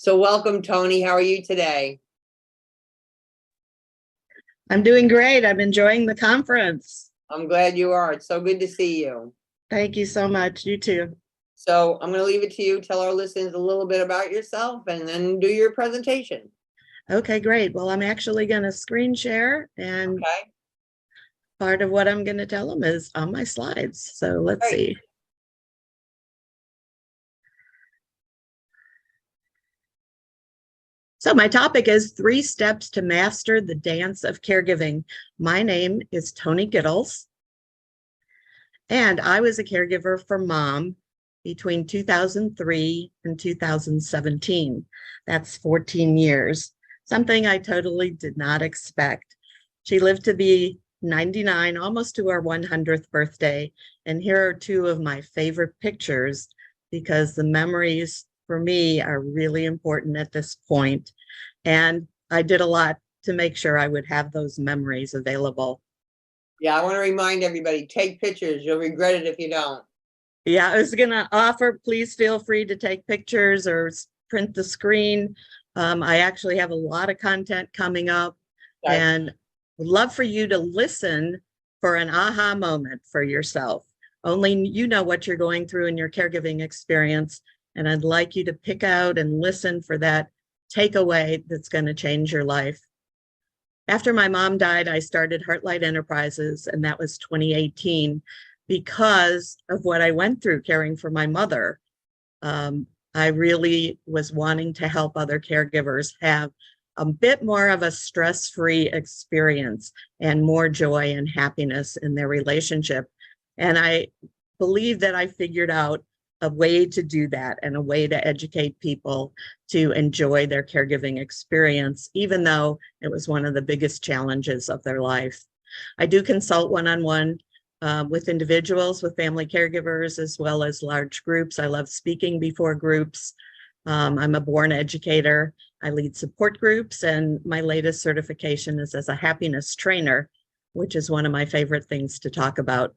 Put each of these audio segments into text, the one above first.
So welcome, Toni. How are you today? I'm doing great. I'm enjoying the conference. I'm glad you are. It's so good to see you. Thank you so much. You too. So I'm going to leave it to you. Tell our listeners a little bit about yourself and then do your presentation. Okay, great. Well, I'm actually going to screen share, and Okay. part of what I'm going to tell them is on my slides. So let's see. So my topic is 3 steps to master the dance of caregiving. My name is Toni Gitles, and I was a caregiver for Mom between 2003 and 2017. That's 14 years, something I totally did not expect. She lived to be 99, almost to her 100th birthday. And here are 2 of my favorite pictures, because the memories for me are really important at this point. And I did a lot to make sure I would have those memories available. Yeah, I want to remind everybody, take pictures. You'll regret it if you don't. Yeah, I was going to offer, please feel free to take pictures or print the screen. I actually have a lot of content coming up, and would love for you to listen for an aha moment for yourself. Only you know what you're going through in your caregiving experience, and I'd like you to pick out and listen for that takeaway that's going to change your life. After my mom died, I started Heartlight Enterprises, and that was 2018, because of what I went through caring for my mother. I really was wanting to help other caregivers have a bit more of a stress-free experience and more joy and happiness in their relationship. And I believe that I figured out a way to do that, and a way to educate people to enjoy their caregiving experience, even though it was one of the biggest challenges of their life. I do consult one-on-one with individuals, with family caregivers, as well as large groups. I love speaking before groups. I'm a born educator. I lead support groups, and my latest certification is as a happiness trainer, which is one of my favorite things to talk about.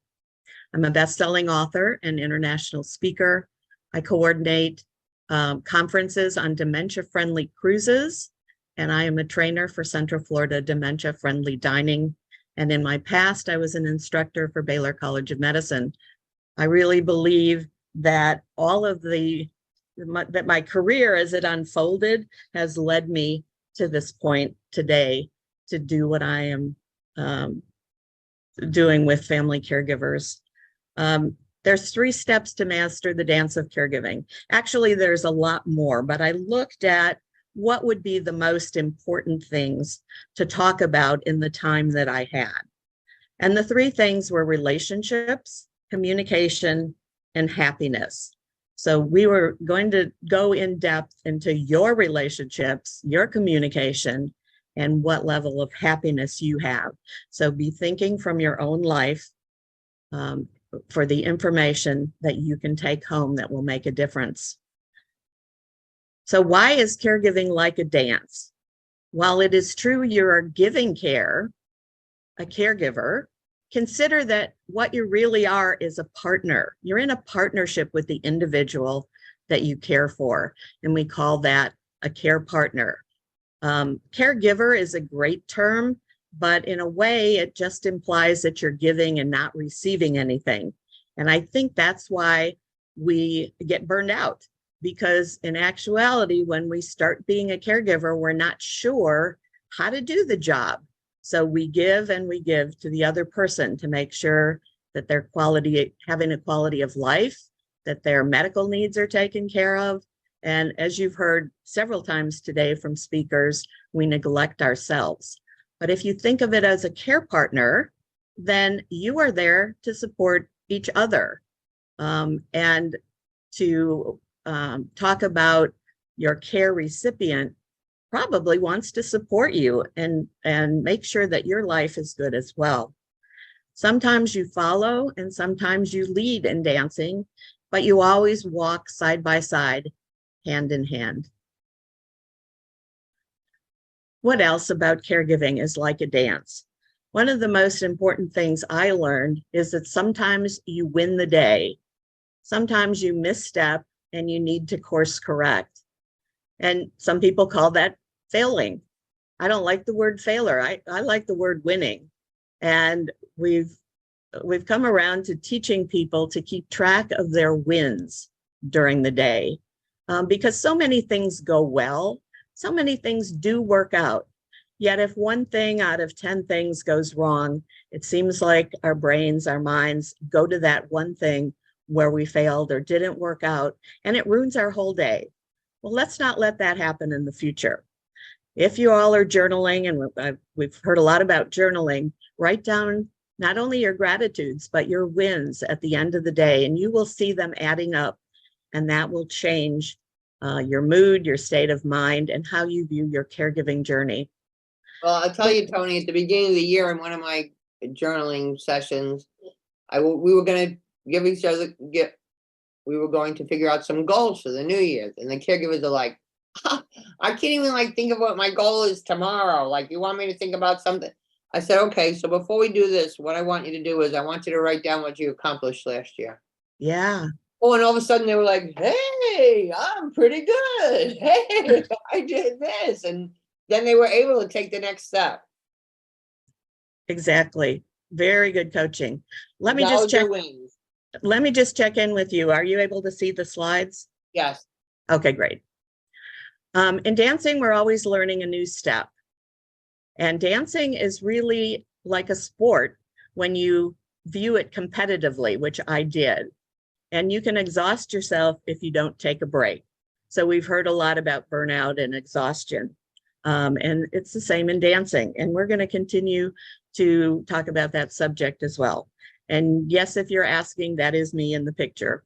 I'm a best-selling author and international speaker. I coordinate conferences on dementia-friendly cruises, and I am a trainer for Central Florida dementia-friendly dining. And in my past, I was an instructor for Baylor College of Medicine. I really believe that all of that my career as it unfolded has led me to this point today to do what I am doing with family caregivers. There's 3 steps to master the dance of caregiving. Actually, there's a lot more, but I looked at what would be the most important things to talk about in the time that I had. And the 3 things were relationships, communication, and happiness. So we were going to go in depth into your relationships, your communication, and what level of happiness you have. So be thinking from your own life for the information that you can take home that will make a difference. So why is caregiving like a dance? While it is true you are giving care, a caregiver, consider that what you really are is a partner. You're in a partnership with the individual that you care for, and we call that a care partner. Caregiver is a great term, but in a way, it just implies that you're giving and not receiving anything. And I think that's why we get burned out, because in actuality, when we start being a caregiver, we're not sure how to do the job. So we give and we give to the other person to make sure that their having a quality of life, that their medical needs are taken care of. And as you've heard several times today from speakers, we neglect ourselves. But if you think of it as a care partner, then you are there to support each other and to talk about your care recipient probably wants to support you and make sure that your life is good as well. Sometimes you follow and sometimes you lead in dancing, but you always walk side by side, hand in hand. What else about caregiving is like a dance? One of the most important things I learned is that sometimes you win the day. Sometimes you misstep and you need to course correct. And some people call that failing. I don't like the word failure. I like the word winning. And we've come around to teaching people to keep track of their wins during the day, because so many things go well, so many things do work out. Yet if one thing out of 10 things goes wrong, it seems like our brains, our minds go to that one thing where we failed or didn't work out, and it ruins our whole day. Well, let's not let that happen in the future. If you all are journaling, and we've heard a lot about journaling, write down not only your gratitudes, but your wins at the end of the day, and you will see them adding up, and that will change your mood, your state of mind, and how you view your caregiving journey. Well, I'll tell you, Toni, at the beginning of the year in one of my journaling sessions, we were going to give each other, we were going to figure out some goals for the new year. And the caregivers are like, I can't even like think of what my goal is tomorrow. Like, you want me to think about something? I said, okay, so before we do this, what I want you to do is I want you to write down what you accomplished last year. Yeah. Oh, and all of a sudden they were like, hey, I'm pretty good. Hey, I did this. And then they were able to take the next step. Exactly. Very good coaching. Let me just check. Let me just check in with you. Are you able to see the slides? Yes. Okay, great. In dancing, we're always learning a new step. And dancing is really like a sport when you view it competitively, which I did. And you can exhaust yourself if you don't take a break. So we've heard a lot about burnout and exhaustion. And it's the same in dancing. And we're going to continue to talk about that subject as well. And yes, if you're asking, that is me in the picture.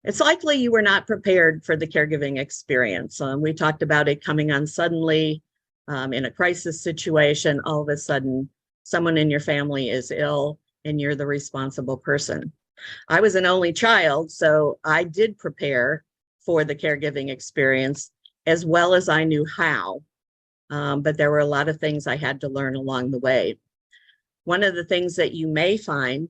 It's likely you were not prepared for the caregiving experience. We talked about it coming on suddenly in a crisis situation. All of a sudden, someone in your family is ill and you're the responsible person. I was an only child, so I did prepare for the caregiving experience as well as I knew how. But there were a lot of things I had to learn along the way. One of the things that you may find,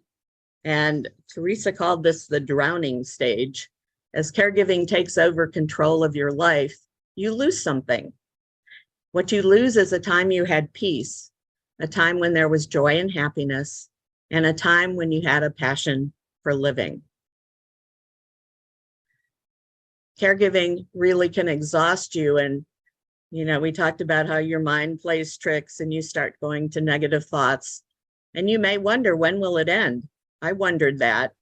and Teresa called this the drowning stage, as caregiving takes over control of your life, you lose something. What you lose is a time you had peace, a time when there was joy and happiness, and a time when you had a passion for living. Caregiving really can exhaust you. And, you know, we talked about how your mind plays tricks and you start going to negative thoughts. And you may wonder, when will it end? I wondered that.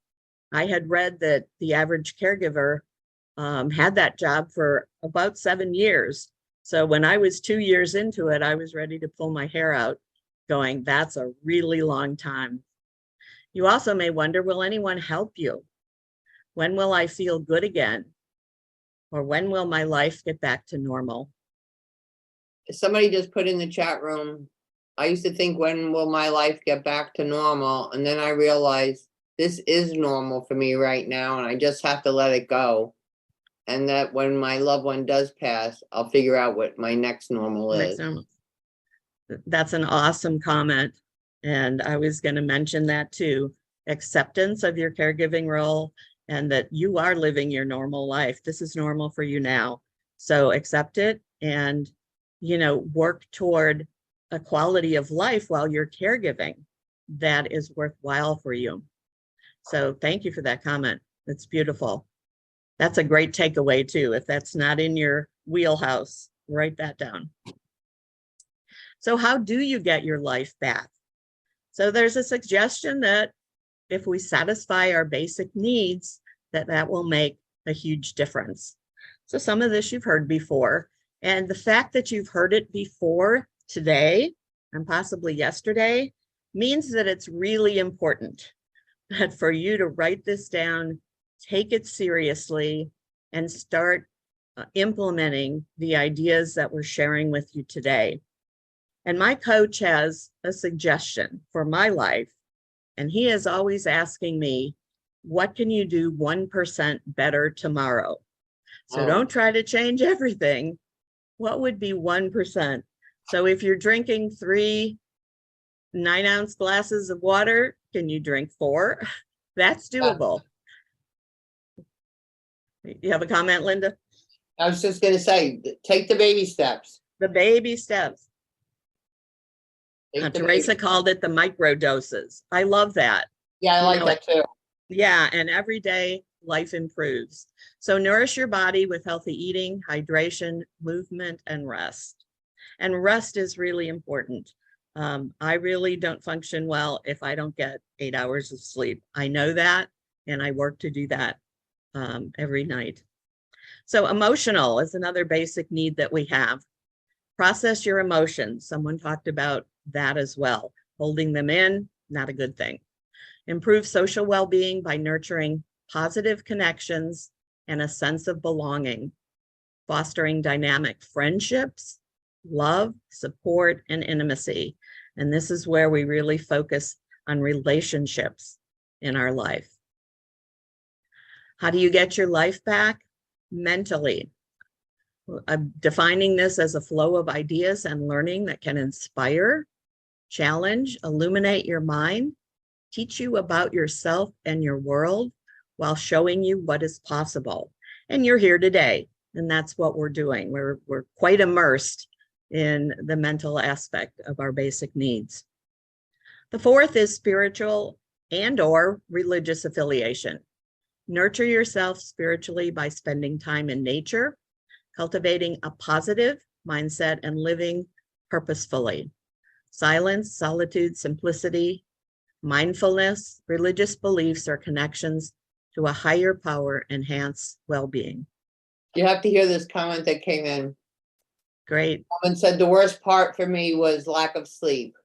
I had read that the average caregiver had that job for about 7 years. So when I was 2 years into it, I was ready to pull my hair out, going, that's a really long time. You also may wonder, will anyone help you? When will I feel good again? Or when will my life get back to normal? Somebody just put in the chat room, I used to think, when will my life get back to normal? And then I realized this is normal for me right now, and I just have to let it go. And that when my loved one does pass, I'll figure out what my next normal is. That's an awesome comment. And I was going to mention that too. Acceptance of your caregiving role and that you are living your normal life. This is normal for you now. So accept it and, you know, work toward a quality of life while you're caregiving that is worthwhile for you. So thank you for that comment. It's beautiful. That's a great takeaway too. If that's not in your wheelhouse, write that down. So how do you get your life back? So there's a suggestion that if we satisfy our basic needs, that will make a huge difference. So some of this you've heard before, and the fact that you've heard it before today and possibly yesterday means that it's really important that for you to write this down, take it seriously, and start implementing the ideas that we're sharing with you today. And my coach has a suggestion for my life, and he is always asking me, what can you do 1% better tomorrow? So don't try to change everything. What would be 1%? So if you're drinking 3 9-ounce glasses of water, can you drink 4? That's doable. You have a comment, Linda? I was just gonna say, take the baby steps. The baby steps. Take the Teresa baby- called it the micro doses. I love that. Yeah, I you like know, that too. Yeah, and every day life improves. So nourish your body with healthy eating, hydration, movement, and rest. And rest is really important. I really don't function well if I don't get 8 hours of sleep. I know that, and I work to do that every night. So emotional is another basic need that we have. Process your emotions. Someone talked about that as well. Holding them in, not a good thing. Improve social well-being by nurturing positive connections and a sense of belonging, fostering dynamic friendships, love, support, and intimacy. And this is where we really focus on relationships in our life. How do you get your life back? Mentally. Defining this as a flow of ideas and learning that can inspire, challenge, illuminate your mind, teach you about yourself and your world while showing you what is possible. And you're here today, and that's what we're doing. We're quite immersed in the mental aspect of our basic needs. The fourth is spiritual and/or religious affiliation. Nurture yourself spiritually by spending time in nature, cultivating a positive mindset, and living purposefully. Silence, solitude, simplicity, mindfulness, religious beliefs or connections to a higher power enhance well-being. You have to hear this comment that came in. Great. Someone said the worst part for me was lack of sleep.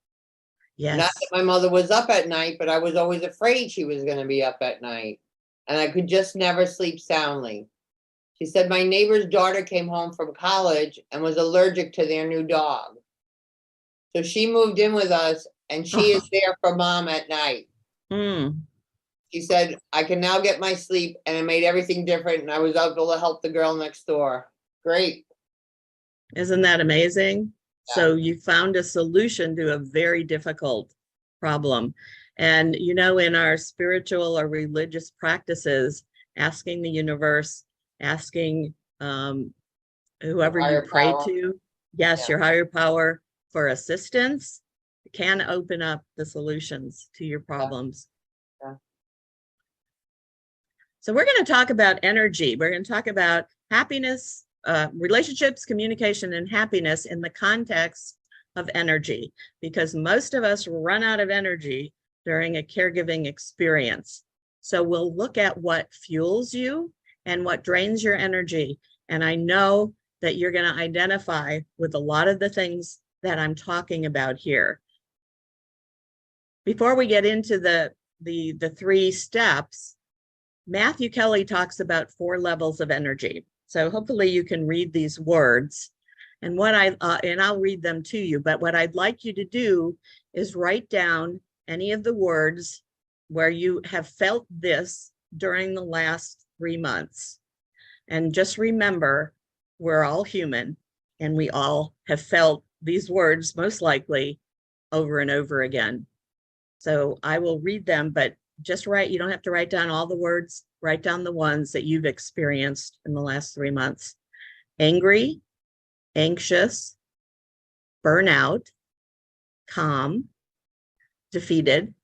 Yes. Not that my mother was up at night, but I was always afraid she was going to be up at night. And I could just never sleep soundly. She said my neighbor's daughter came home from college and was allergic to their new dog. So she moved in with us, and she is there for mom at night. She said, I can now get my sleep, and it made everything different, and I was able to help the girl next door. Great. Isn't that amazing? Yeah. So you found a solution to a very difficult problem. And, you know, in our spiritual or religious practices, asking the universe, asking whoever you pray to, yes, your higher power, for assistance can open up the solutions to your problems. Yeah. So we're going to talk about energy. We're going to talk about happiness, relationships, communication, and happiness in the context of energy, because most of us run out of energy during a caregiving experience. So we'll look at what fuels you and what drains your energy. And I know that you're going to identify with a lot of the things that I'm talking about here. Before we get into the 3 steps, Matthew Kelly talks about 4 levels of energy. So hopefully you can read these words, and I'll read them to you. But what I'd like you to do is write down any of the words where you have felt this during the last 3 months. And just remember, we're all human, and we all have felt these words most likely over and over again. So I will read them, but just write. You don't have to write down all the words. Write down the ones that you've experienced in the last 3 months. Angry, anxious, burnout, calm, defeated,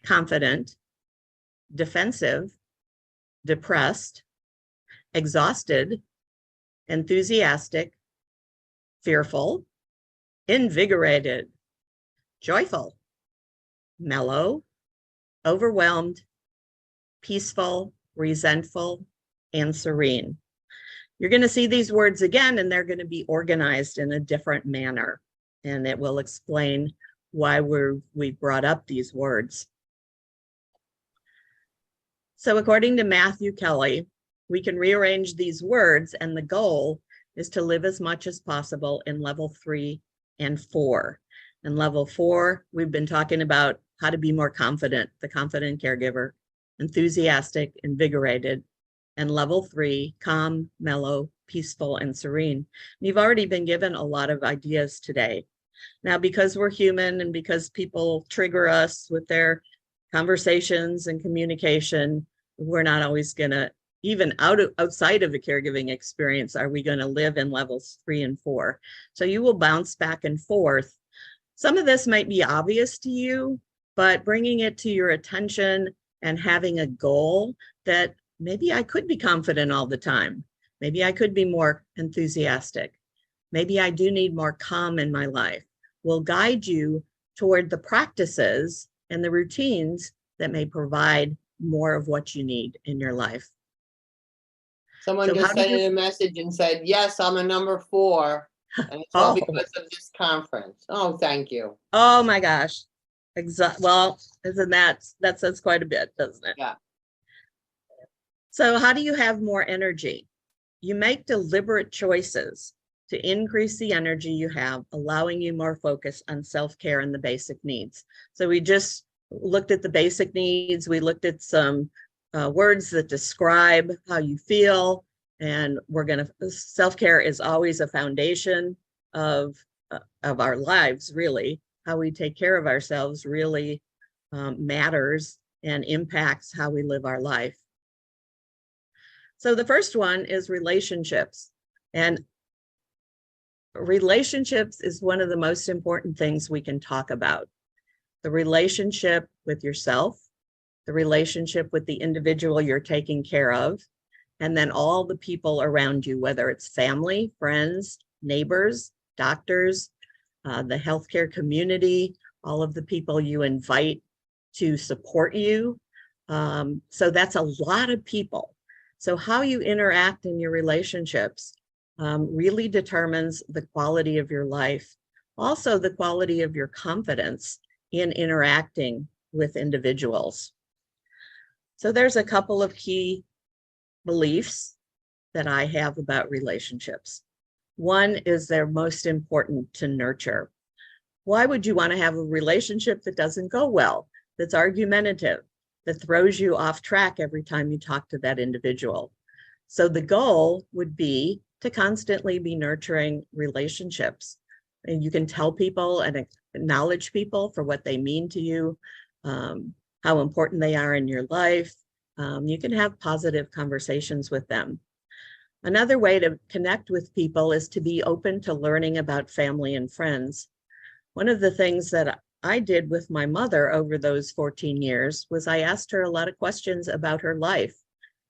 confident, defensive, depressed, exhausted, enthusiastic, fearful, invigorated, joyful, mellow, overwhelmed, peaceful, resentful, and serene. You're going to see these words again, and they're going to be organized in a different manner. And it will explain why we brought up these words. So according to Matthew Kelly, we can rearrange these words, and the goal is to live as much as possible in level 3 and 4. In level 4, we've been talking about how to be more confident, the confident caregiver, enthusiastic, invigorated, and level 3, calm, mellow, peaceful, and serene. And you've already been given a lot of ideas today. Now, because we're human and because people trigger us with their conversations and communication, we're not always going to even outside of a caregiving experience, are we going to live in levels 3 and 4? So you will bounce back and forth. Some of this might be obvious to you, but bringing it to your attention and having a goal that maybe I could be confident all the time. Maybe I could be more enthusiastic. Maybe I do need more calm in my life, will guide you toward the practices and the routines that may provide more of what you need in your life. Someone So just how do sent you- in a message and said, yes, I'm a number 4. And it's all Oh. because of this conference. Oh, thank you. Oh my gosh. Well, isn't that says quite a bit, doesn't it? Yeah. So how do you have more energy? You make deliberate choices to increase the energy you have, allowing you more focus on self-care and the basic needs. So we just looked at the basic needs. We looked at some words that describe how you feel, and self-care is always a foundation of our lives, really. How we take care of ourselves really matters and impacts how we live our life. So the first one is relationships. And relationships is one of the most important things we can talk about. The relationship with yourself, the relationship with the individual you're taking care of, and then all the people around you, whether it's family, friends, neighbors, doctors, the healthcare community, all of the people you invite to support you. So that's a lot of people. So how you interact in your relationships really determines the quality of your life, also the quality of your confidence in interacting with individuals. So there's a couple of key beliefs that I have about relationships. One is they're most important to nurture. Why would you want to have a relationship that doesn't go well, that's argumentative, that throws you off track every time you talk to that individual? So the goal would be to constantly be nurturing relationships. And you can tell people and acknowledge people for what they mean to you, how important they are in your life. You can have positive conversations with them. Another way to connect with people is to be open to learning about family and friends. One of the things that I did with my mother over those 14 years was I asked her a lot of questions about her life.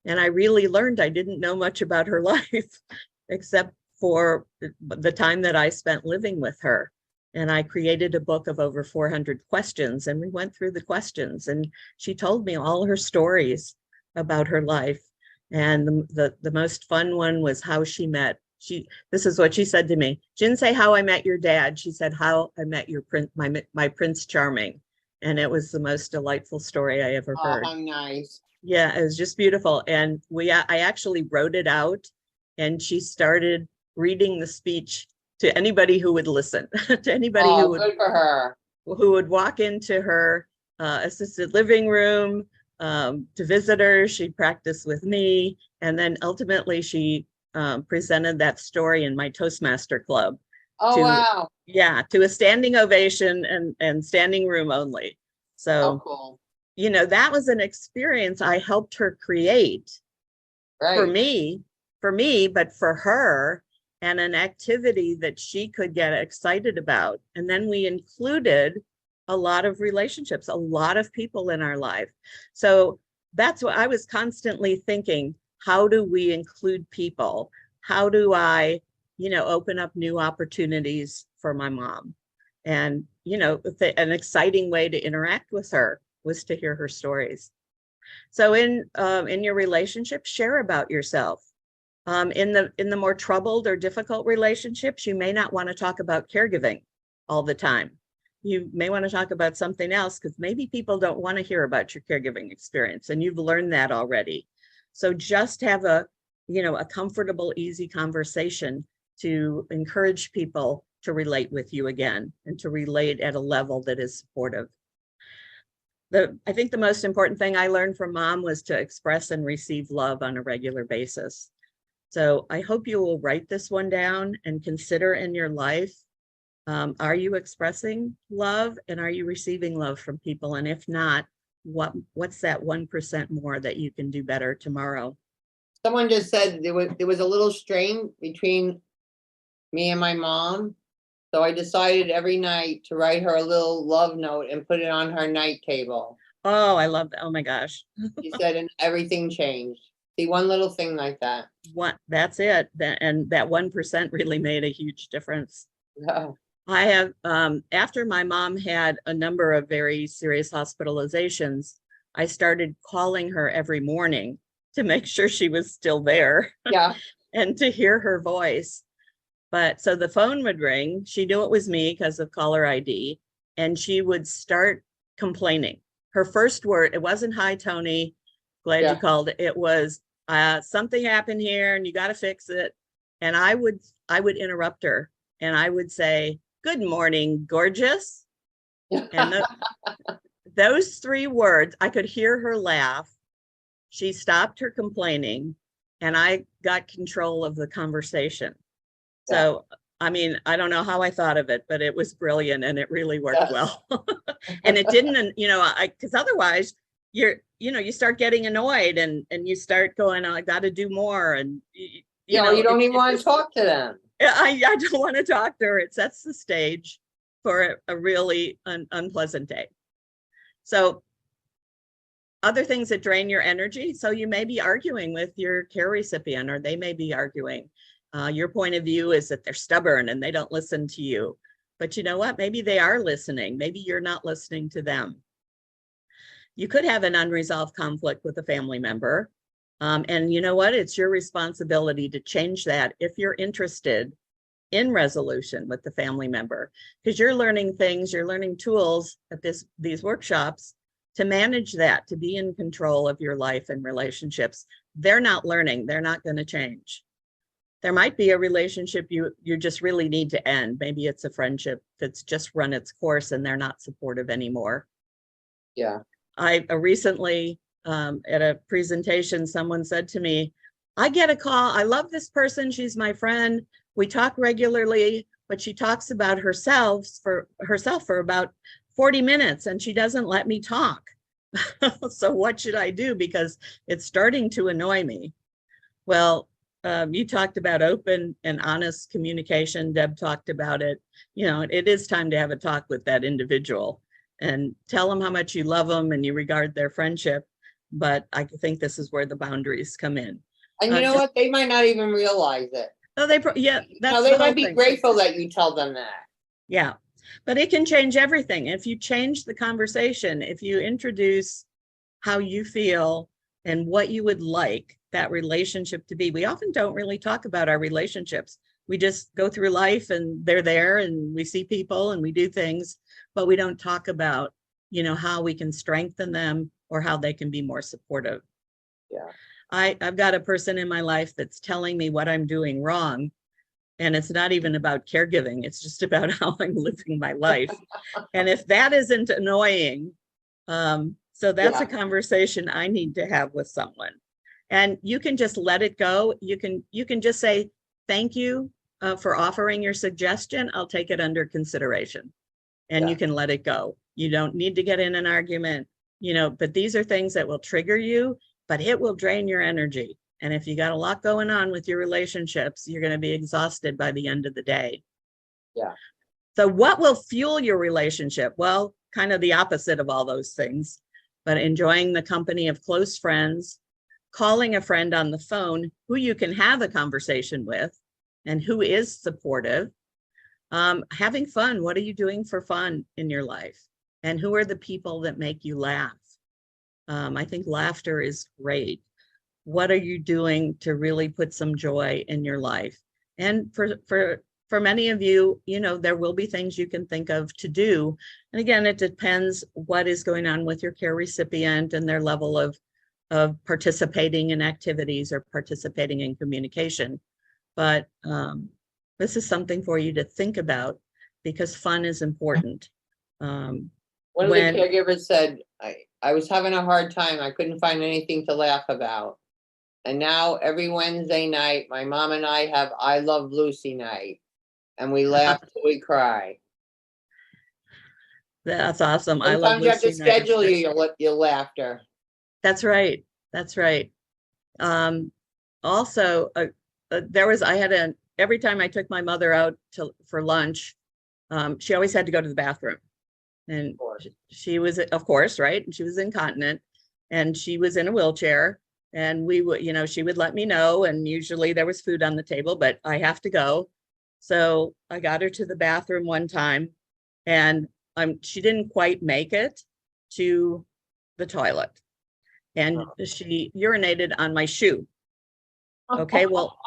And I really learned I didn't know much about her life, except for the time that I spent living with her. And I created a book of over 400 questions, and we went through the questions, and she told me all her stories about her life. And the most fun one was how she met. This is what she said to me. She didn't say how I met your dad. She said how I met my Prince Charming. And it was the most delightful story I ever heard. Oh, how nice. Yeah, it was just beautiful. And I actually wrote it out, and she started reading the speech to anybody who would listen, to anybody good for her. who would walk into her assisted living room, to visitors. She practiced with me, and then ultimately she presented that story in my Toastmaster club. Oh, wow. Yeah, to a standing ovation and standing room only. So, cool. You know, that was an experience I helped her create for me, but for her, and an activity that she could get excited about. And then we included a lot of relationships, a lot of people in our life. So that's what I was constantly thinking. How do we include people? How do I, open up new opportunities for my mom? And, an exciting way to interact with her was to hear her stories. So in your relationship, share about yourself. In the more troubled or difficult relationships, you may not want to talk about caregiving all the time. You may want to talk about something else, because maybe people don't want to hear about your caregiving experience, and you've learned that already. So just have a comfortable, easy conversation to encourage people to relate with you again, and to relate at a level that is supportive. I think the most important thing I learned from Mom was to express and receive love on a regular basis. So I hope you will write this one down and consider in your life, are you expressing love, and are you receiving love from people? And if not, what's that 1% more that you can do better tomorrow? Someone just said there was a little strain between me and my mom. So I decided every night to write her a little love note and put it on her night table. Oh, I love that. Oh my gosh. She said, and everything changed. See, one little thing like that. That's it. And that 1% really made a huge difference. Yeah. I have, after my mom had a number of very serious hospitalizations, I started calling her every morning to make sure she was still there. Yeah. And to hear her voice. But so the phone would ring. She knew it was me because of caller ID, and she would start complaining. Her first word, it wasn't "Hi, Toni, glad you called." It was something happened here and you got to fix it. And I would interrupt her and I would say, "Good morning, gorgeous." And those 3 words, I could hear her laugh. She stopped her complaining and I got control of the conversation. So, I mean, I don't know how I thought of it, but it was brilliant and it really worked well. And it didn't, because otherwise you start getting annoyed and you start going, "Oh, I got to do more." And, you don't even want to talk to them. I don't want to talk to her. It sets the stage for a really unpleasant day. So other things that drain your energy. So you may be arguing with your care recipient, or they may be arguing. Your point of view is that they're stubborn and they don't listen to you. But you know what? Maybe they are listening. Maybe you're not listening to them. You could have an unresolved conflict with a family member. And you know what? It's your responsibility to change that if you're interested in resolution with the family member, because you're learning things, you're learning tools at these workshops to manage that, to be in control of your life and relationships. They're not learning. They're not going to change. There might be a relationship you just really need to end. Maybe it's a friendship that's just run its course and they're not supportive anymore. Yeah. I recently, at a presentation, someone said to me, "I get a call. I love this person. She's my friend. We talk regularly, but she talks about herself for about 40 minutes and she doesn't let me talk." So what should I do? Because it's starting to annoy me. Well, you talked about open and honest communication. Deb talked about it. It is time to have a talk with that individual and tell them how much you love them and you regard their friendship. But I think this is where the boundaries come in. And you know what? They might not even realize it. Oh, they might be grateful that you tell them that. Yeah, but it can change everything. If you change the conversation, if you introduce how you feel and what you would like that relationship to be. We often don't really talk about our relationships. We just go through life and they're there and we see people and we do things, but we don't talk about, how we can strengthen them or how they can be more supportive. Yeah. I've got a person in my life that's telling me what I'm doing wrong. And it's not even about caregiving. It's just about how I'm living my life. And if that isn't annoying, so that's a conversation I need to have with someone. And you can just let it go. You can just say, "Thank you for offering your suggestion. I'll take it under consideration." And you can let it go. You don't need to get in an argument, but these are things that will trigger you, but it will drain your energy. And if you got a lot going on with your relationships, you're going to be exhausted by the end of the day. Yeah. So what will fuel your relationship? Well, kind of the opposite of all those things, but enjoying the company of close friends, calling a friend on the phone who you can have a conversation with and who is supportive, having fun. What are you doing for fun in your life? And who are the people that make you laugh? I think laughter is great. What are you doing to really put some joy in your life? And for many of you, there will be things you can think of to do. And again, it depends what is going on with your care recipient and their level of participating in activities or participating in communication. But this is something for you to think about because fun is important. One of the caregivers said, I was having a hard time. I couldn't find anything to laugh about. And now every Wednesday night, my mom and I have I Love Lucy night. And we laugh till we cry. That's awesome. Sometimes I love you have to Lucy night. schedule your laughter. That's right. That's right. also, every time I took my mother out for lunch, she always had to go to the bathroom. And she was, of course, right? And she was incontinent and she was in a wheelchair. And we would, she would let me know. And usually there was food on the table, but I have to go. So I got her to the bathroom one time and she didn't quite make it to the toilet. And she urinated on my shoe. Okay, well,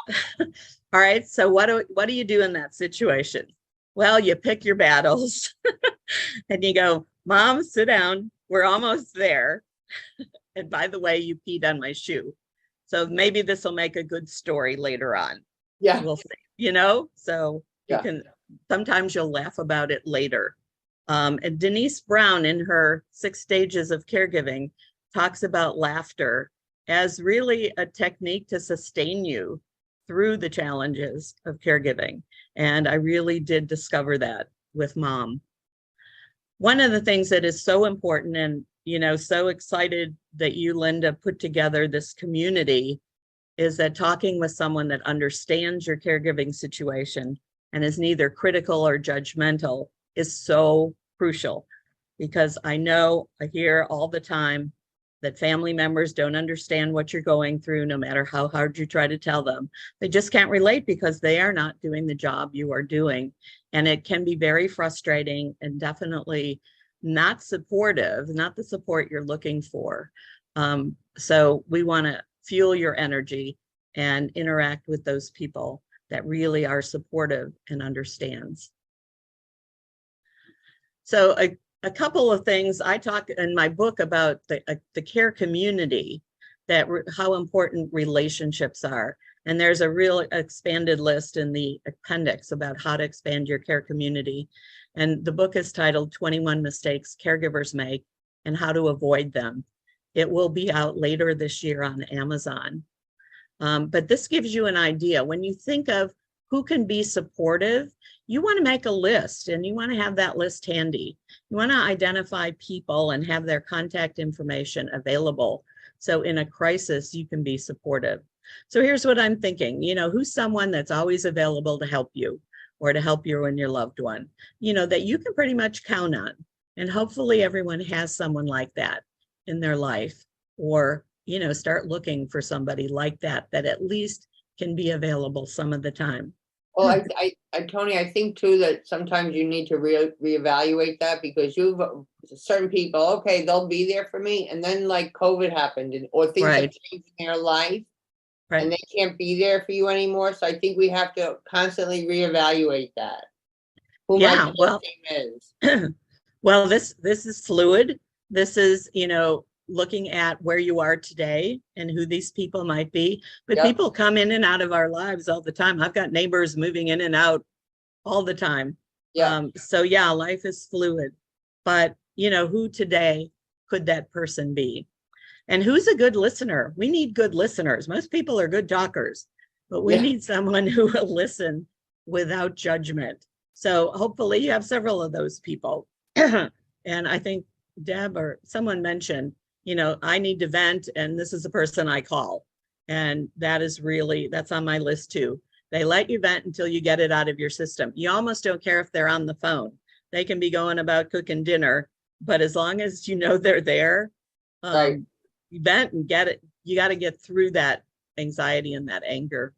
all right. So what do you do in that situation? Well, you pick your battles and you go, Mom, sit down. We're almost there. And by the way, you peed on my shoe. So maybe this will make a good story later on. Yeah. We'll see, so you can, sometimes you'll laugh about it later. And Denise Brown in her 6 stages of caregiving talks about laughter as really a technique to sustain you through the challenges of caregiving. And I really did discover that with Mom. One of the things that is so important, and so excited that you, Linda, put together this community, is that talking with someone that understands your caregiving situation and is neither critical or judgmental is so crucial. Because I hear all the time that family members don't understand what you're going through, no matter how hard you try to tell them. They just can't relate because they are not doing the job you are doing. And it can be very frustrating and definitely not supportive, not the support you're looking for. So we want to fuel your energy and interact with those people that really are supportive and understands. So a couple of things I talk in my book about the care community, how important relationships are. And there's a real expanded list in the appendix about how to expand your care community. And the book is titled 21 Mistakes Caregivers Make and How to Avoid Them. It will be out later this year on Amazon. But this gives you an idea. When you think of who can be supportive, you want to make a list and you want to have that list handy. You want to identify people and have their contact information available. So in a crisis, you can be supportive. So here's what I'm thinking, who's someone that's always available to help you or to help you and your loved one, that you can pretty much count on. And hopefully everyone has someone like that in their life, or, start looking for somebody like that at least can be available some of the time. Well, Toni, I think too that sometimes you need to reevaluate that, because certain people, okay, they'll be there for me, and then like COVID happened, or things have changed in their life, and they can't be there for you anymore. So I think we have to constantly reevaluate that. Who my team is. Well, this is fluid. This is, looking at where you are today and who these people might be. But people come in and out of our lives all the time. I've got neighbors moving in and out all the time. So life is fluid. But, who today could that person be? And who's a good listener? We need good listeners. Most people are good talkers, but we need someone who will listen without judgment. So hopefully you have several of those people. And I think Deb or someone mentioned, I need to vent, and this is the person I call. And that's on my list too. They let you vent until you get it out of your system. You almost don't care if they're on the phone. They can be going about cooking dinner, but as long as they're there, you vent and get it. You got to get through that anxiety and that anger.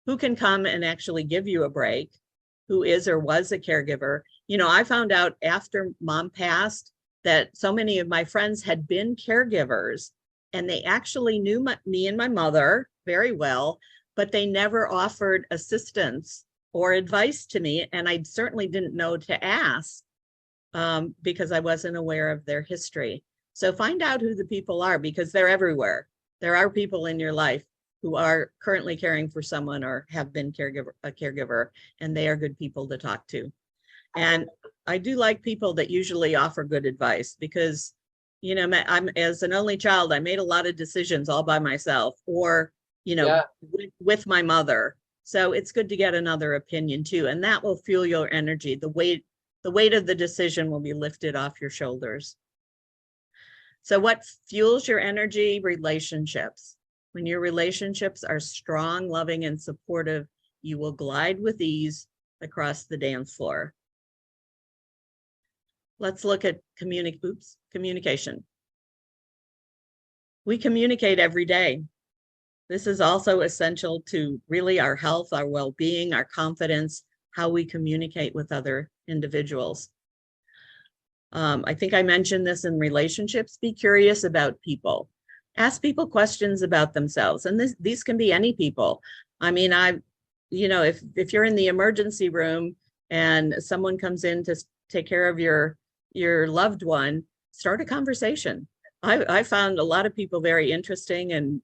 Who can come and actually give you a break? Who is or was a caregiver? I found out after Mom passed that so many of my friends had been caregivers, and they actually knew me and my mother very well, but they never offered assistance or advice to me. And I certainly didn't know to ask because I wasn't aware of their history. So find out who the people are, because they're everywhere. There are people in your life who are currently caring for someone or have been a caregiver, and they are good people to talk to. And I do like people that usually offer good advice, because, I'm as an only child, I made a lot of decisions all by myself, or, with my mother. So it's good to get another opinion too. And that will fuel your energy. The weight of the decision will be lifted off your shoulders. So what fuels your energy? Relationships. When your relationships are strong, loving, and supportive, you will glide with ease across the dance floor. Let's look at communication. We communicate every day. This is also essential to really our health, our well-being, our confidence, how we communicate with other individuals. I think I mentioned this in relationships. Be curious about people. Ask people questions about themselves. And these can be any people. I mean, if you're in the emergency room and someone comes in to take care of your loved one, start a conversation. I found a lot of people very interesting and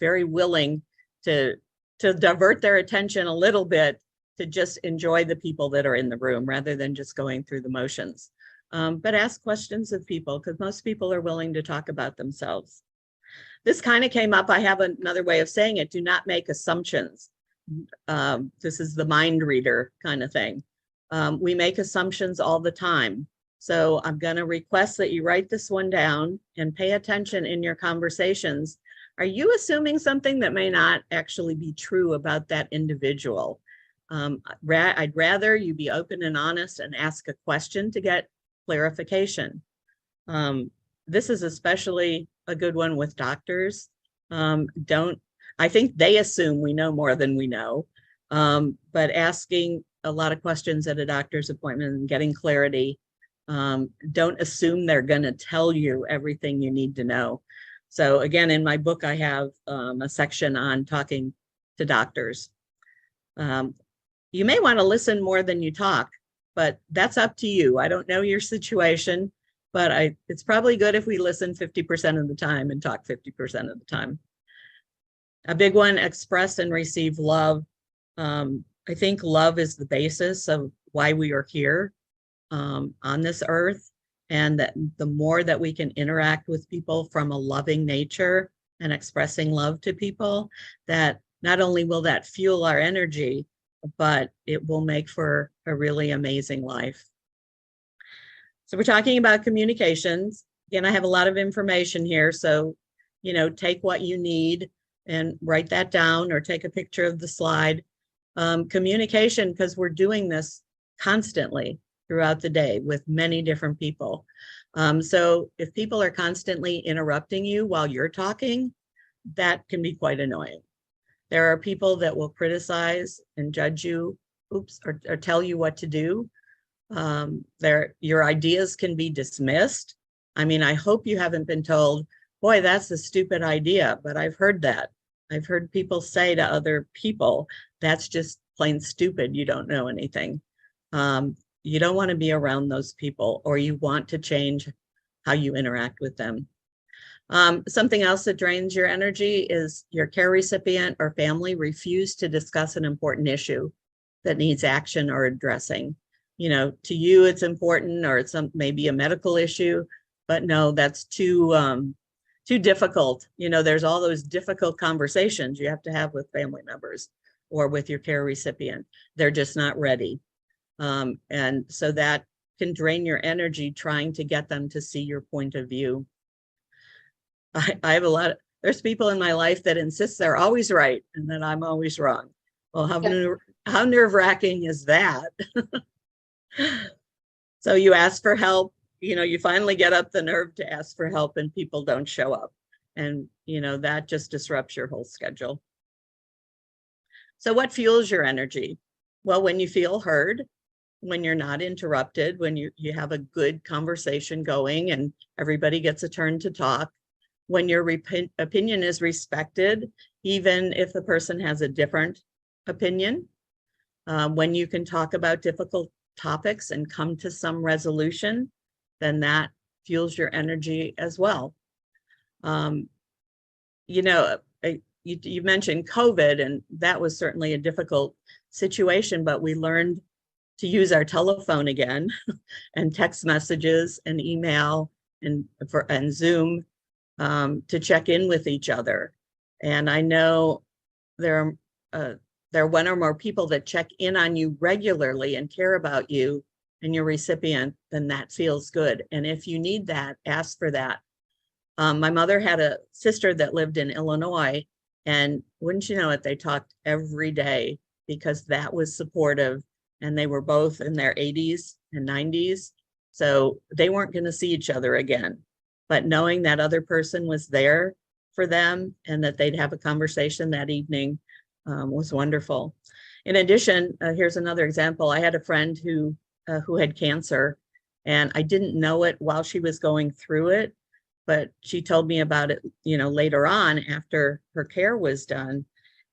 very willing to divert their attention a little bit to just enjoy the people that are in the room rather than just going through the motions. But ask questions of people, because most people are willing to talk about themselves. This kind of came up. I have another way of saying it. Do not make assumptions. This is the mind reader kind of thing. We make assumptions all the time. So I'm going to request that you write this one down and pay attention in your conversations. Are you assuming something that may not actually be true about that individual? I'd rather you be open and honest and ask a question to get clarification. This is especially a good one with doctors. I think they assume we know more than we know, but asking a lot of questions at a doctor's appointment and getting clarity. Don't assume they're going to tell you everything you need to know. So again, in my book, I have a section on talking to doctors. You may want to listen more than you talk, but that's up to you. I don't know your situation, but it's probably good if we listen 50% of the time and talk 50% of the time. A big one, express and receive love. I think love is the basis of why we are here on this earth, and that the more that we can interact with people from a loving nature and expressing love to people, that not only will that fuel our energy, but it will make for a really amazing life. So we're talking about communications. Again, I have a lot of information here, so take what you need and write that down or take a picture of the slide. Communication, because we're doing this constantly throughout the day with many different people. So if people are constantly interrupting you while you're talking, that can be quite annoying. There are people that will criticize and judge you, or tell you what to do. Your ideas can be dismissed. I mean, I hope you haven't been told, boy, that's a stupid idea, but I've heard that. I've heard people say to other people, that's just plain stupid. You don't know anything. You don't want to be around those people, or you want to change how you interact with them. Something else that drains your energy is your care recipient or family refuse to discuss an important issue that needs action or addressing. To you, it's important, or it's maybe a medical issue, but no, that's too difficult. There's all those difficult conversations you have to have with family members or with your care recipient. They're just not ready. And so that can drain your energy trying to get them to see your point of view. I have there's people in my life that insist they're always right and that I'm always wrong. Well, how nerve-wracking is that? So you ask for help, you finally get up the nerve to ask for help and people don't show up. And, that just disrupts your whole schedule. So what fuels your energy? Well, when you feel heard, when you're not interrupted, when you have a good conversation going and everybody gets a turn to talk, when your opinion is respected, even if the person has a different opinion, when you can talk about difficult topics and come to some resolution, then that fuels your energy as well. You mentioned COVID, and that was certainly a difficult situation, but we learned to use our telephone again and text messages and email and Zoom to check in with each other. And I know there are one or more people that check in on you regularly and care about you and your recipient, then that feels good. And if you need that, ask for that. My mother had a sister that lived in Illinois, And wouldn't you know it, they talked every day because that was supportive, and they were both in their 80s and 90s. So they weren't going to see each other again. But knowing that other person was there for them and that they'd have a conversation that evening was wonderful. In addition, here's another example. I had a friend who had cancer, and I didn't know it while she was going through it, but she told me about it, later on after her care was done.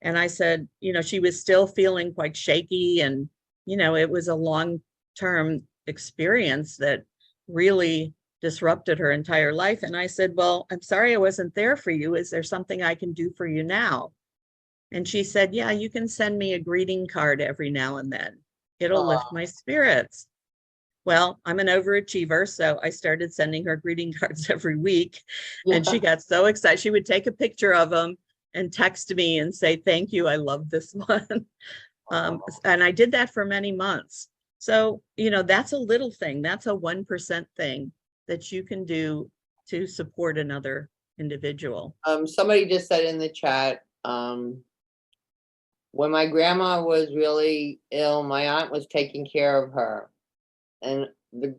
And I said, she was still feeling quite shaky, and, it was a long-term experience that really disrupted her entire life. And I said, well, I'm sorry I wasn't there for you. Is there something I can do for you now? And she said, yeah, you can send me a greeting card every now and then. It'll lift my spirits. Well, I'm an overachiever, so I started sending her greeting cards every week. And she got so excited. She would take a picture of them and text me and say, thank you, I love this one. And I did that for many months. So, that's a little thing. That's a 1% thing that you can do to support another individual. Somebody just said in the chat, when my grandma was really ill, my aunt was taking care of her. And the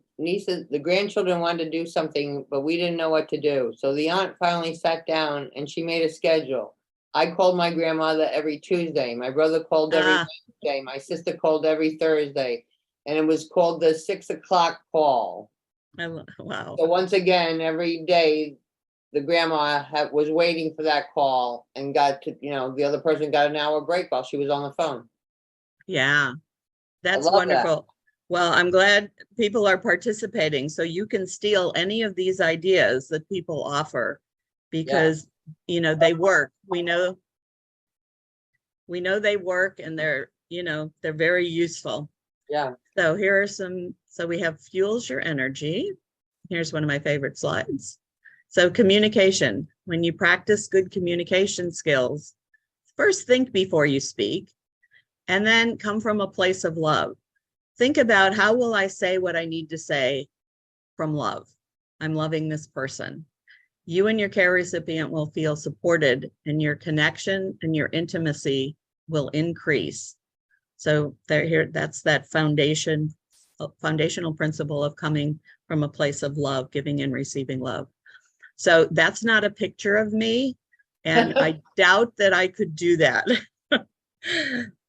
grandchildren wanted to do something, but we didn't know what to do. So the aunt finally sat down and she made a schedule. I called my grandmother every Tuesday. My brother called every Wednesday. My sister called every Thursday. And it was called the 6 o'clock call. Wow. So once again, every day, the grandma was waiting for that call and got to, the other person got an hour break while she was on the phone. Yeah, that's wonderful. That. Well, I'm glad people are participating, so you can steal any of these ideas that people offer because, they work. We know they work, and they're very useful. Yeah. So here are some, so we have fuels your energy. Here's one of my favorite slides. So communication, when you practice good communication skills, first think before you speak, and then come from a place of love. Think about, how will I say what I need to say from love? I'm loving this person. You and your care recipient will feel supported, and your connection and your intimacy will increase. So that's that foundational principle of coming from a place of love, giving and receiving love. So that's not a picture of me, and I doubt that I could do that,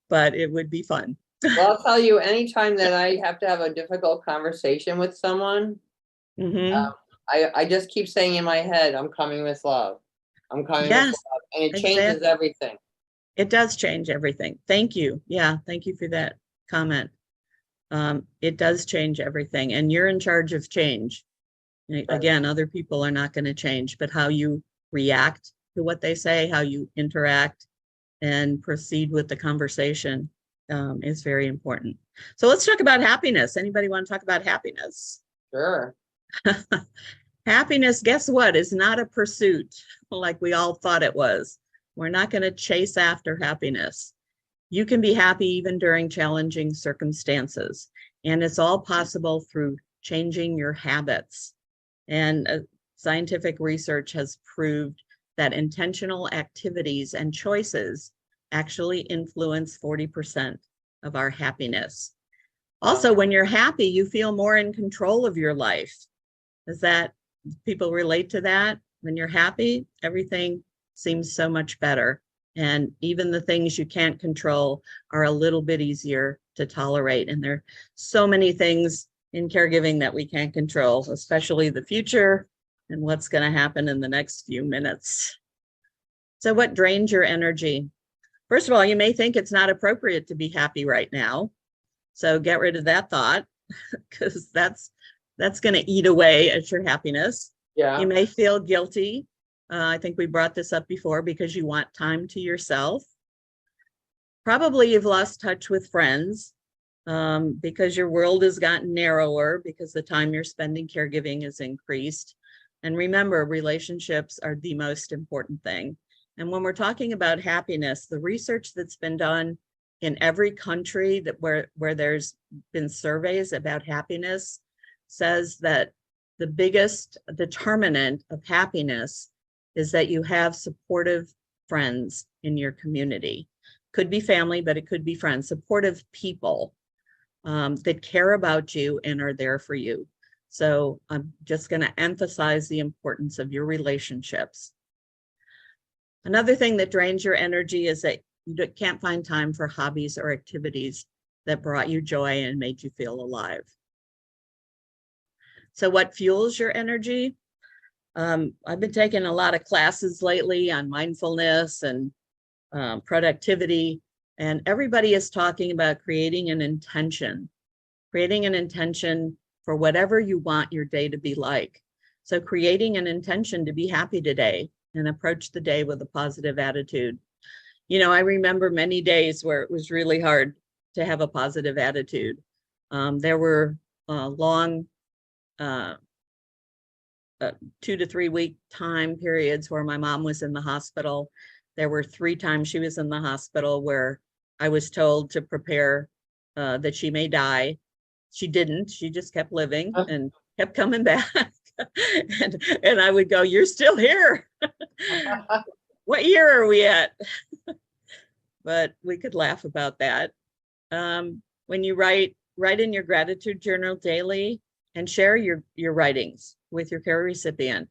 but it would be fun. Well, I'll tell you, anytime that I have to have a difficult conversation with someone, I just keep saying in my head, I'm coming with love. I'm coming with love. And it changes everything. It does change everything. Thank you. Yeah, thank you for that comment. It does change everything, and you're in charge of change. Again, other people are not going to change, but how you react to what they say, how you interact and proceed with the conversation is very important. So let's talk about happiness. Anybody want to talk about happiness? Sure. Happiness, guess what, is not a pursuit like we all thought it was. We're not going to chase after happiness. You can be happy even during challenging circumstances, and it's all possible through changing your habits. And scientific research has proved that intentional activities and choices actually influence 40% of our happiness. Also, when you're happy, you feel more in control of your life. People relate to that? When you're happy, everything seems so much better. And even the things you can't control are a little bit easier to tolerate. And there are so many things in caregiving that we can't control, especially the future and what's going to happen in the next few minutes. So what drains your energy? First of all, you may think it's not appropriate to be happy right now. So get rid of that thought, because that's going to eat away at your happiness. Yeah. You may feel guilty. I think we brought this up before, because you want time to yourself. Probably you've lost touch with friends because your world has gotten narrower, because the time you're spending caregiving has increased. And remember, relationships are the most important thing. And when we're talking about happiness, the research that's been done in every country where there's been surveys about happiness says that the biggest determinant of happiness is that you have supportive friends in your community. Could be family, but it could be friends, supportive people that care about you and are there for you. So I'm just going to emphasize the importance of your relationships. Another thing that drains your energy is that you can't find time for hobbies or activities that brought you joy and made you feel alive. So what fuels your energy? I've been taking a lot of classes lately on mindfulness and productivity, and everybody is talking about creating an intention for whatever you want your day to be like. So creating an intention to be happy today and approach the day with a positive attitude. You know, I remember many days where it was really hard to have a positive attitude. There were long 2 to 3 week time periods where my mom was in the hospital. There were 3 times she was in the hospital where I was told to prepare that she may die. She didn't. She just kept living and kept coming back. and I would go, "You're still here. What year are we at?" But we could laugh about that. When you write in your gratitude journal daily and share your writings with your care recipient.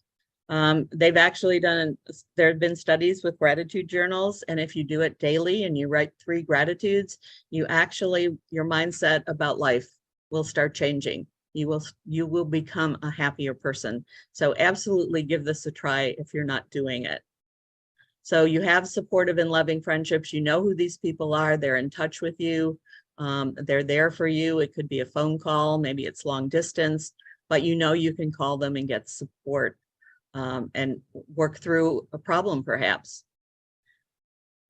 They've actually there have been studies with gratitude journals, and if you do it daily and you write 3 gratitudes, your mindset about life will start changing. You will become a happier person. So absolutely give this a try if you're not doing it. So you have supportive and loving friendships. You know who these people are. They're in touch with you. They're there for you. It could be a phone call, maybe it's long distance, but you know you can call them and get support and work through a problem perhaps.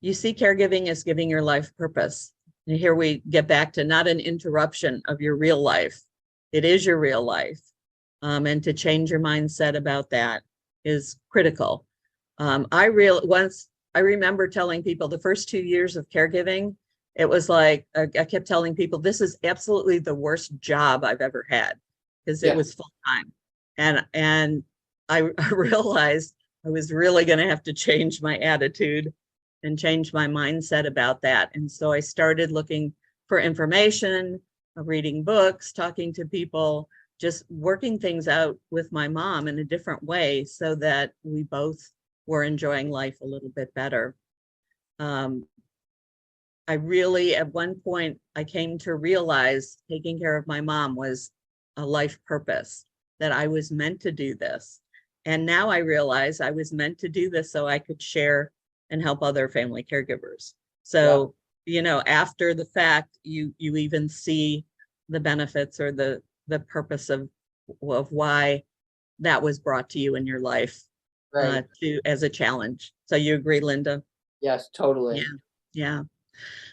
You see caregiving as giving your life purpose. And here we get back to not an interruption of your real life. It is your real life. And to change your mindset about that is critical. I remember telling people the first 2 years of caregiving, it was like, I kept telling people, this is absolutely the worst job I've ever had, because it was full time. And I realized I was really going to have to change my attitude and change my mindset about that. And so I started looking for information, reading books, talking to people, just working things out with my mom in a different way so that we both were enjoying life a little bit better. I really, at one point, I came to realize taking care of my mom was a life purpose, that I was meant to do this. And now I realize I was meant to do this so I could share and help other family caregivers. So, you know, after the fact, you even see the benefits or the purpose of why that was brought to you in your life as a challenge. So you agree, Linda? Yes, totally. Yeah.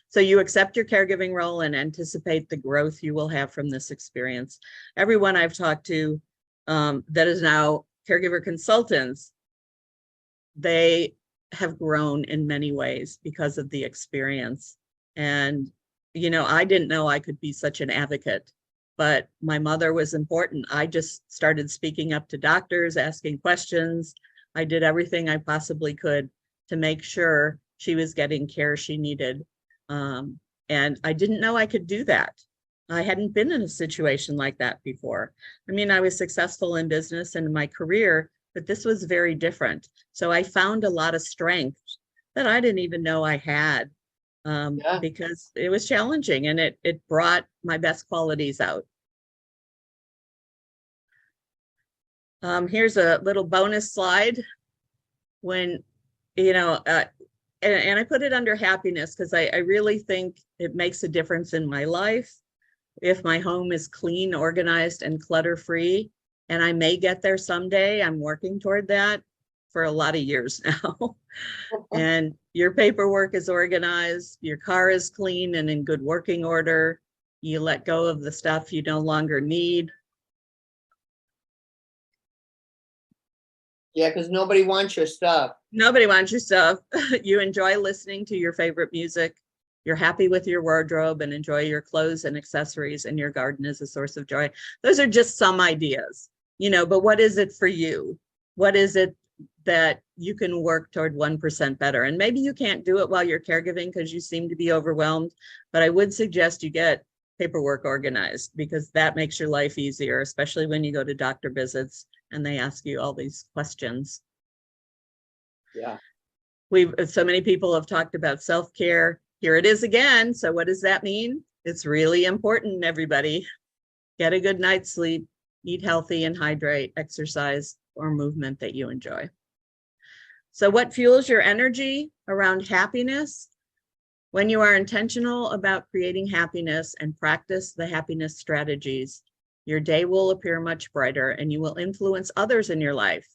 So you accept your caregiving role and anticipate the growth you will have from this experience. Everyone I've talked to that is now caregiver consultants, they have grown in many ways because of the experience. And, you know, I didn't know I could be such an advocate, but my mother was important. I just started speaking up to doctors, asking questions. I did everything I possibly could to make sure she was getting care she needed. And I didn't know I could do that. I hadn't been in a situation like that before. I mean, I was successful in business and in my career, but this was very different. So I found a lot of strength that I didn't even know I had because it was challenging, and it brought my best qualities out. Here's a little bonus slide. When, you know, and I put it under happiness because I really think it makes a difference in my life if my home is clean, organized, and clutter-free. And I may get there someday. I'm working toward that for a lot of years now. And your paperwork is organized, your car is clean and in good working order. You let go of the stuff you no longer need. Yeah, because nobody wants your stuff. Nobody wants your stuff. You enjoy listening to your favorite music. You're happy with your wardrobe and enjoy your clothes and accessories, and your garden is a source of joy. Those are just some ideas, you know, but what is it for you? What is it that you can work toward 1% better. And maybe you can't do it while you're caregiving because you seem to be overwhelmed, but I would suggest you get paperwork organized, because that makes your life easier, especially when you go to doctor visits and they ask you all these questions. Yeah. So many people have talked about self-care. Here it is again. So what does that mean? It's really important, everybody. Get a good night's sleep, eat healthy and hydrate, exercise or movement that you enjoy. So what fuels your energy around happiness? When you are intentional about creating happiness and practice the happiness strategies, your day will appear much brighter and you will influence others in your life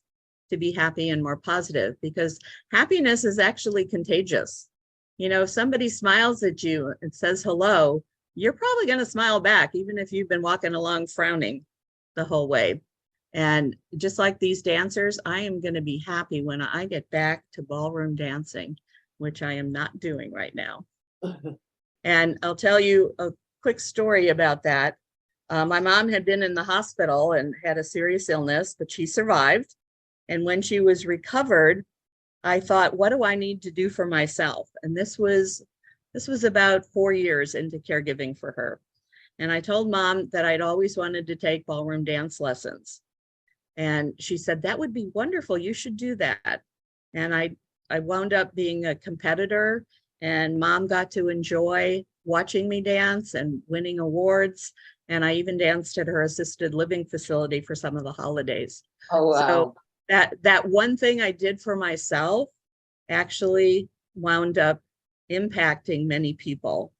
to be happy and more positive, because happiness is actually contagious. You know, if somebody smiles at you and says hello, you're probably going to smile back, even if you've been walking along frowning the whole way. And just like these dancers, I am going to be happy when I get back to ballroom dancing, which I am not doing right now. And I'll tell you a quick story about that. My mom had been in the hospital and had a serious illness, but she survived. And when she was recovered, I thought, what do I need to do for myself? And this was about 4 years into caregiving for her. And I told Mom that I'd always wanted to take ballroom dance lessons. And she said, that would be wonderful. You should do that. And I wound up being a competitor, and Mom got to enjoy watching me dance and winning awards. And I even danced at her assisted living facility for some of the holidays. Oh, wow. So that one thing I did for myself actually wound up impacting many people.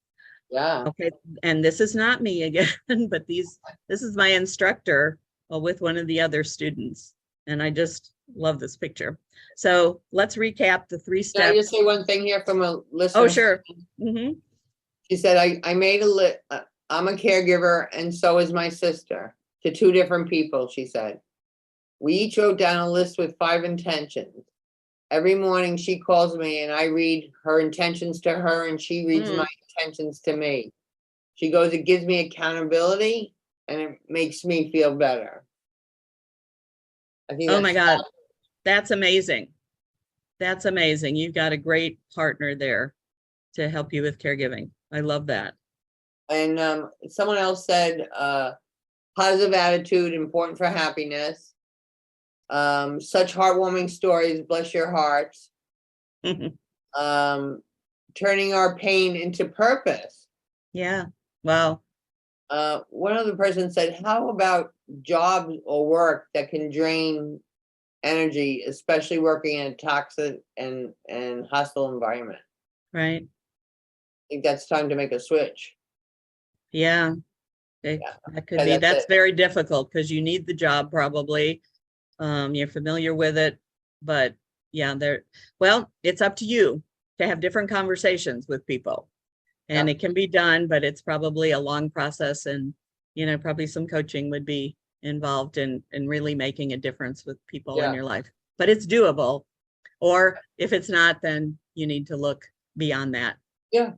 Yeah. Okay. And this is not me again, but this is my instructor with one of the other students. And I just love this picture. So let's recap the 3 steps. Can I just say one thing here from a listener? Oh, sure. Mm-hmm. She said, I made a list. I'm a caregiver and so is my sister, to 2 different people, she said. We each wrote down a list with 5 intentions. Every morning she calls me and I read her intentions to her and she reads my intentions to me. She goes, it gives me accountability and it makes me feel better. I think oh my God, that's amazing. That's amazing. You've got a great partner there to help you with caregiving. I love that. And someone else said, positive attitude, important for happiness. Such heartwarming stories, bless your hearts. Turning our pain into purpose. Yeah. Wow. One other person said, how about jobs or work that can drain energy, especially working in a toxic and hostile environment? Right. I think that's time to make a switch. Yeah. That could be. That's very difficult because you need the job probably. You're familiar with it, but yeah, well, it's up to you to have different conversations with people. And it can be done, but it's probably a long process, and probably some coaching would be involved in really making a difference with people in your life. But it's doable. Or if it's not, then you need to look beyond that. Yeah.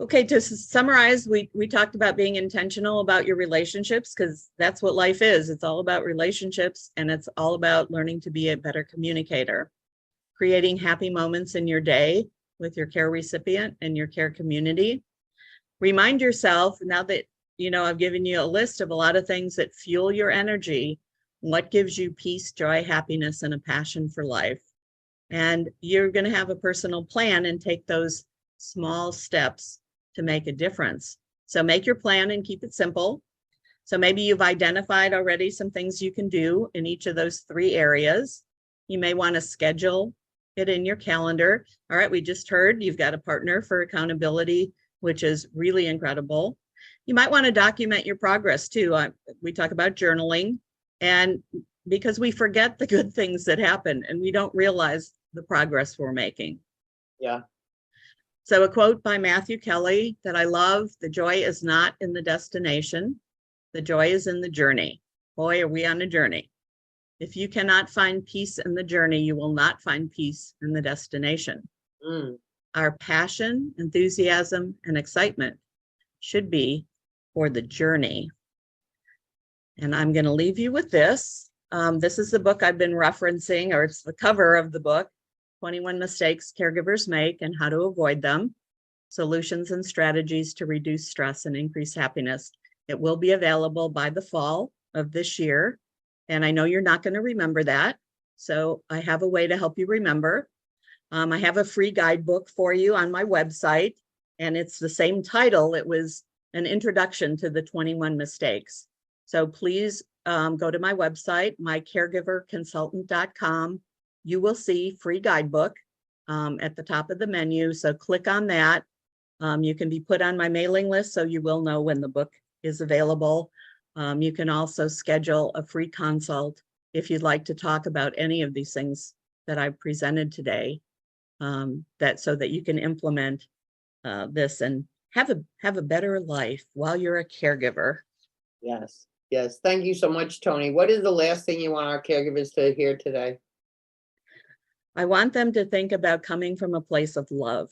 Okay, to summarize, we talked about being intentional about your relationships, because that's what life is. It's all about relationships, and it's all about learning to be a better communicator, creating happy moments in your day with your care recipient and your care community. Remind yourself, now that I've given you a list of a lot of things that fuel your energy, what gives you peace, joy, happiness, and a passion for life. And you're going to have a personal plan and take those small steps to make a difference. So make your plan and keep it simple. So maybe you've identified already some things you can do in each of those 3 areas. You may want to schedule it in your calendar. All right, we just heard you've got a partner for accountability, which is really incredible. You might want to document your progress too. We talk about journaling, and because we forget the good things that happen and we don't realize the progress we're making. Yeah. So a quote by Matthew Kelly that I love: the joy is not in the destination. The joy is in the journey. Boy, are we on a journey. If you cannot find peace in the journey, you will not find peace in the destination. Our passion, enthusiasm, and excitement should be for the journey. And I'm going to leave you with this. This is the book I've been referencing, or it's the cover of the book, 21 Mistakes Caregivers Make and How to Avoid Them, Solutions and Strategies to Reduce Stress and Increase Happiness. It will be available by the fall of this year. And I know you're not going to remember that. So I have a way to help you remember. I have a free guidebook for you on my website, and it's the same title. It was an introduction to the 21 mistakes. So please go to my website, mycaregiverconsultant.com. You will see free guidebook at the top of the menu. So click on that. You can be put on my mailing list so you will know when the book is available. You can also schedule a free consult if you'd like to talk about any of these things that I've presented today, so that you can implement this and have a better life while you're a caregiver. Yes, yes. Thank you so much, Toni. What is the last thing you want our caregivers to hear today? I want them to think about coming from a place of love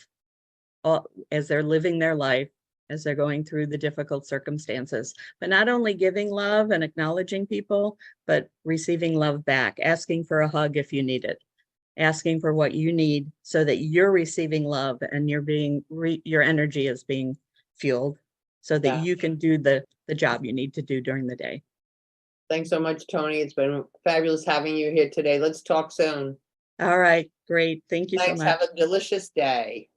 as they're living their life, as they're going through the difficult circumstances, but not only giving love and acknowledging people, but receiving love back, asking for a hug if you need it, asking for what you need so that you're receiving love and your energy is being fueled so that you can do the job you need to do during the day. Thanks so much, Toni. It's been fabulous having you here today. Let's talk soon. All right, great. Thank you so much. Have a delicious day.